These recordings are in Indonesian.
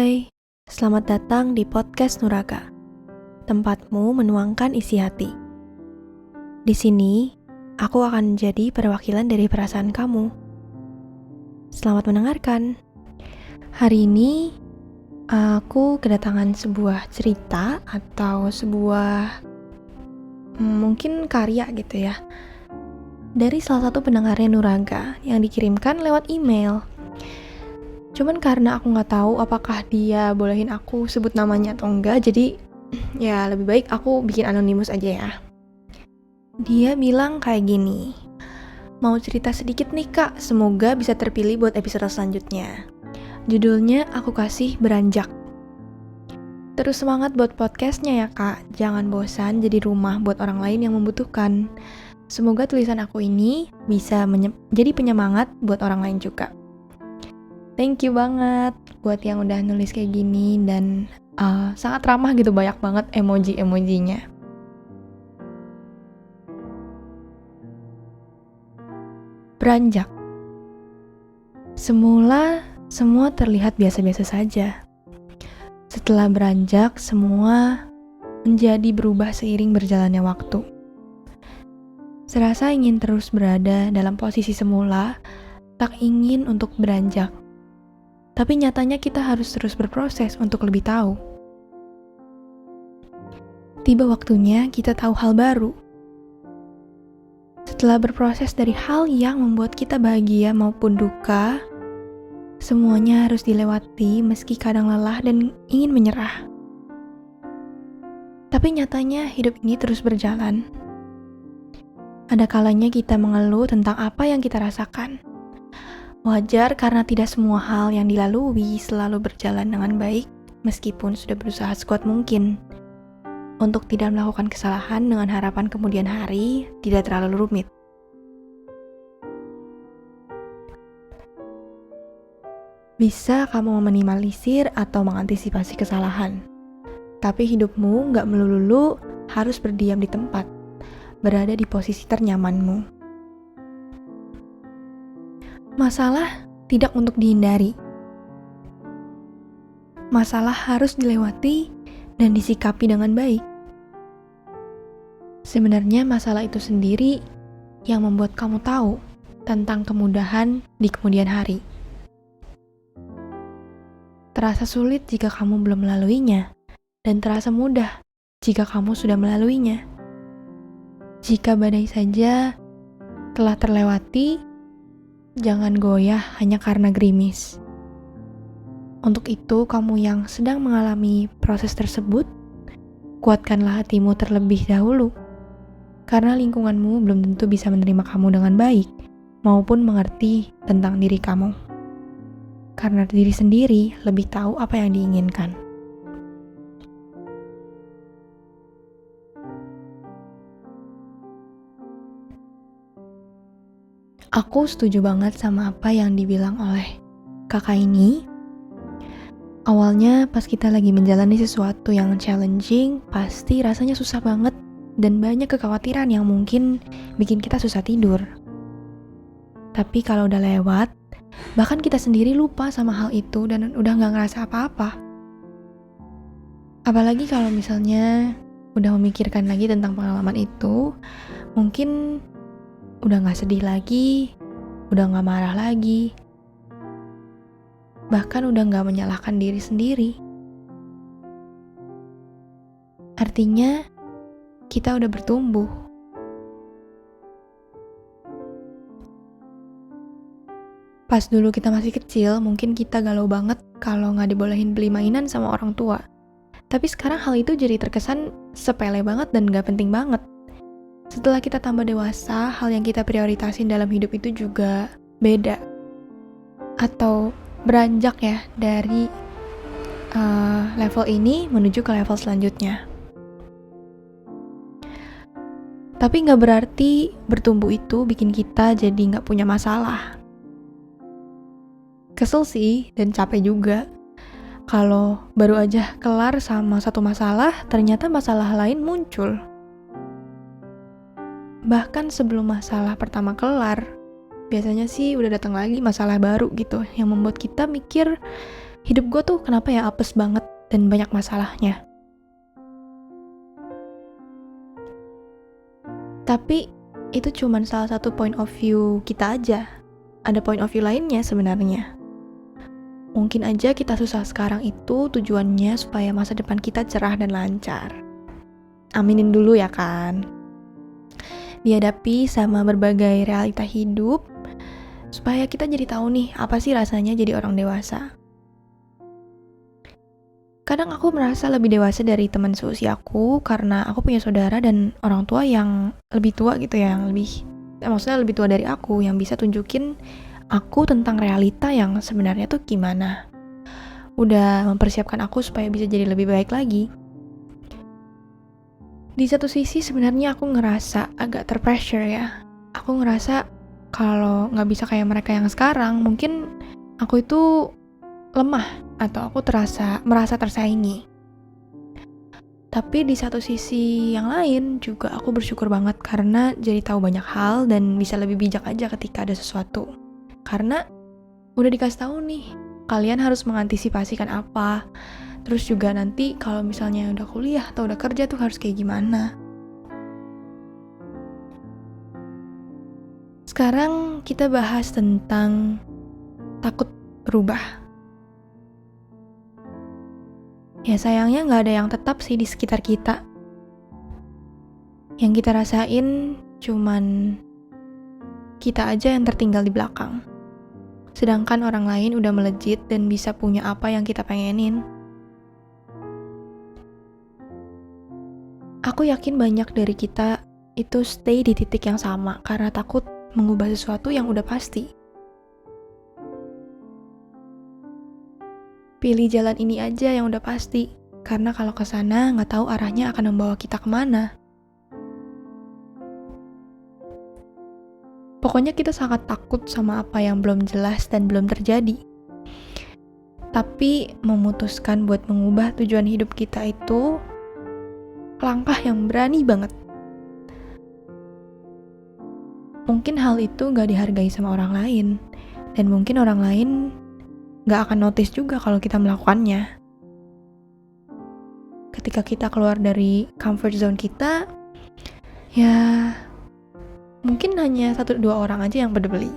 Hai, selamat datang di podcast Nuraga, tempatmu menuangkan isi hati. Di sini, aku akan menjadi perwakilan dari perasaan kamu. Selamat mendengarkan. Hari ini, aku kedatangan sebuah cerita atau sebuah mungkin karya gitu ya, dari salah satu pendengarnya Nuraga yang dikirimkan lewat email. Cuman karena aku nggak tahu apakah dia bolehin aku sebut namanya atau enggak, jadi ya lebih baik aku bikin anonimus aja ya. Dia bilang kayak gini, mau cerita sedikit nih kak, semoga bisa terpilih buat episode selanjutnya. Judulnya aku kasih beranjak. Terus semangat buat podcastnya ya kak, jangan bosan jadi rumah buat orang lain yang membutuhkan. Semoga tulisan aku ini bisa jadi penyemangat buat orang lain juga. Thank you banget buat yang udah nulis kayak gini dan sangat ramah gitu, banyak banget emoji-emojinya. Beranjak. Semula semua terlihat biasa-biasa saja. Setelah beranjak, semua menjadi berubah seiring berjalannya waktu. Serasa ingin terus berada dalam posisi semula, tak ingin untuk beranjak. Tapi nyatanya kita harus terus berproses untuk lebih tahu. Tiba waktunya kita tahu hal baru. Setelah berproses dari hal yang membuat kita bahagia maupun duka, semuanya harus dilewati meski kadang lelah dan ingin menyerah. Tapi nyatanya hidup ini terus berjalan. Ada kalanya kita mengeluh tentang apa yang kita rasakan. Wajar karena tidak semua hal yang dilalui selalu berjalan dengan baik, meskipun sudah berusaha sekuat mungkin untuk tidak melakukan kesalahan dengan harapan kemudian hari tidak terlalu rumit. Bisa kamu meminimalisir atau mengantisipasi kesalahan, tapi hidupmu nggak melulu harus berdiam di tempat, berada di posisi ternyamanmu. Masalah tidak untuk dihindari. Masalah harus dilewati dan disikapi dengan baik. Sebenarnya masalah itu sendiri yang membuat kamu tahu tentang kemudahan di kemudian hari. Terasa sulit jika kamu belum melaluinya, dan terasa mudah jika kamu sudah melaluinya. Jika badai saja telah terlewati, jangan goyah hanya karena gerimis. Untuk itu, kamu yang sedang mengalami proses tersebut, kuatkanlah hatimu terlebih dahulu. Karena lingkunganmu belum tentu bisa menerima kamu dengan baik, maupun mengerti tentang diri kamu. Karena diri sendiri lebih tahu apa yang diinginkan. Aku setuju banget sama apa yang dibilang oleh kakak ini. Awalnya pas kita lagi menjalani sesuatu yang challenging, pasti rasanya susah banget dan banyak kekhawatiran yang mungkin bikin kita susah tidur. Tapi kalau udah lewat, bahkan kita sendiri lupa sama hal itu dan udah gak ngerasa apa-apa. Apalagi kalau misalnya udah memikirkan lagi tentang pengalaman itu, mungkin udah gak sedih lagi, udah gak marah lagi, bahkan udah gak menyalahkan diri sendiri. Artinya, kita udah bertumbuh. Pas dulu kita masih kecil, mungkin kita galau banget kalau gak dibolehin beli mainan sama orang tua. Tapi sekarang hal itu jadi terkesan sepele banget dan gak penting banget. Setelah kita tambah dewasa, hal yang kita prioritasin dalam hidup itu juga beda. Atau beranjak ya dari level ini menuju ke level selanjutnya. Tapi gak berarti bertumbuh itu bikin kita jadi gak punya masalah. Kesel sih dan capek juga. Kalau baru aja kelar sama satu masalah, ternyata masalah lain muncul. Bahkan sebelum masalah pertama kelar, biasanya sih udah datang lagi masalah baru gitu, yang membuat kita mikir hidup gue tuh kenapa ya apes banget dan banyak masalahnya. Tapi itu cuman salah satu point of view kita aja. Ada point of view lainnya sebenarnya. Mungkin aja kita susah sekarang itu tujuannya supaya masa depan kita cerah dan lancar. Aminin dulu ya kan. Dihadapi sama berbagai realita hidup, supaya kita jadi tahu nih apa sih rasanya jadi orang dewasa. Kadang aku merasa lebih dewasa dari teman seusiaku karena aku punya saudara dan orang tua yang lebih tua gitu ya, maksudnya lebih tua dari aku, yang bisa tunjukin aku tentang realita yang sebenarnya tuh gimana. Udah mempersiapkan aku supaya bisa jadi lebih baik lagi. Di satu sisi sebenarnya aku ngerasa agak terpressure ya. Aku ngerasa kalau nggak bisa kayak mereka yang sekarang, mungkin aku itu lemah atau aku merasa tersaingi. Tapi di satu sisi yang lain juga aku bersyukur banget karena jadi tahu banyak hal dan bisa lebih bijak aja ketika ada sesuatu. Karena udah dikasih tahu nih, kalian harus mengantisipasikan apa. Terus juga nanti kalau misalnya udah kuliah atau udah kerja tuh harus kayak gimana. Sekarang kita bahas tentang takut berubah. Ya sayangnya gak ada yang tetap sih di sekitar kita. Yang kita rasain cuman kita aja yang tertinggal di belakang. Sedangkan orang lain udah melejit dan bisa punya apa yang kita pengenin. Aku yakin banyak dari kita itu stay di titik yang sama karena takut mengubah sesuatu yang udah pasti. Pilih jalan ini aja yang udah pasti, karena kalau kesana nggak tahu arahnya akan membawa kita kemana. Pokoknya kita sangat takut sama apa yang belum jelas dan belum terjadi. Tapi memutuskan buat mengubah tujuan hidup kita itu langkah yang berani banget. Mungkin hal itu nggak dihargai sama orang lain, dan mungkin orang lain gak akan notice juga kalau kita melakukannya. Ketika kita keluar dari comfort zone kita, ya mungkin hanya 1-2 orang aja yang peduli.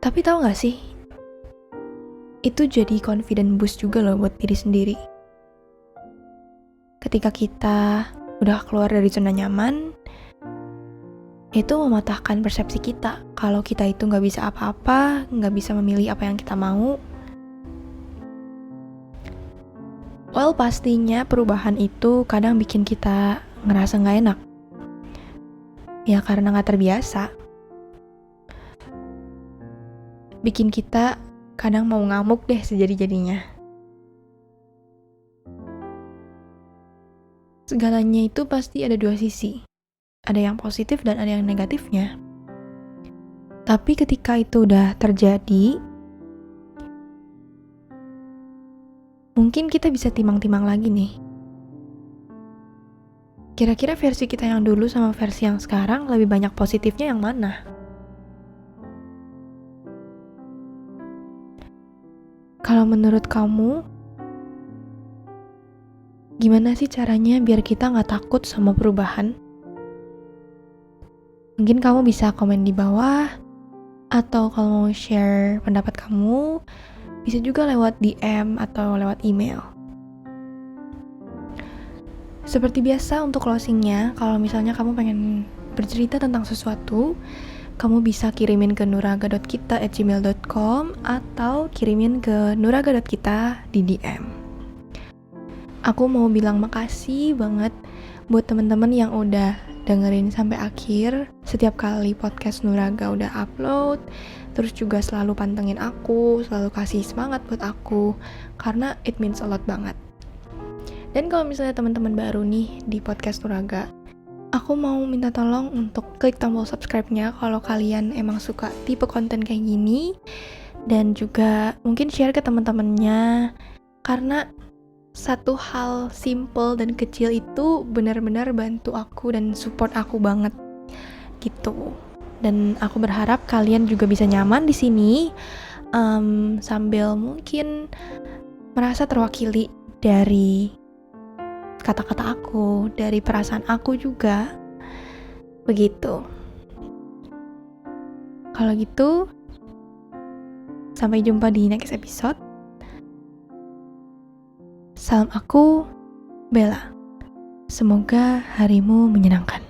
Tapi tahu gak sih, itu jadi confident boost juga loh buat diri sendiri. Ketika kita udah keluar dari zona nyaman, itu mematahkan persepsi kita kalau kita itu nggak bisa apa-apa, nggak bisa memilih apa yang kita mau. Well, pastinya perubahan itu kadang bikin kita ngerasa nggak enak. Ya karena nggak terbiasa. Bikin kita kadang mau ngamuk deh sejadi-jadinya. Segalanya itu pasti ada 2 sisi. Ada yang positif dan ada yang negatifnya. Tapi ketika itu udah terjadi, mungkin kita bisa timang-timang lagi nih. Kira-kira versi kita yang dulu sama versi yang sekarang lebih banyak positifnya yang mana? Kalau menurut kamu, gimana sih caranya biar kita gak takut sama perubahan? Mungkin kamu bisa komen di bawah, atau kalau mau share pendapat kamu, bisa juga lewat DM atau lewat email. Seperti biasa untuk closingnya, kalau misalnya kamu pengen bercerita tentang sesuatu, kamu bisa kirimin ke nuraga.kita@gmail.com atau kirimin ke nuraga.kita di DM. Aku mau bilang makasih banget buat teman-teman yang udah dengerin sampai akhir. Setiap kali podcast Nuraga udah upload, terus juga selalu pantengin aku, selalu kasih semangat buat aku, karena it means a lot banget. Dan kalau misalnya teman-teman baru nih di podcast Nuraga, aku mau minta tolong untuk klik tombol subscribe-nya kalau kalian emang suka tipe konten kayak gini, dan juga mungkin share ke teman-temannya, karena satu hal simple dan kecil itu benar-benar bantu aku dan support aku banget gitu. dan aku berharap kalian juga bisa nyaman di sini, sambil mungkin merasa terwakili dari kata-kata aku, dari perasaan aku juga. Begitu. Kalau gitu, sampai jumpa di next episode. Salam aku, Bella. Semoga harimu menyenangkan.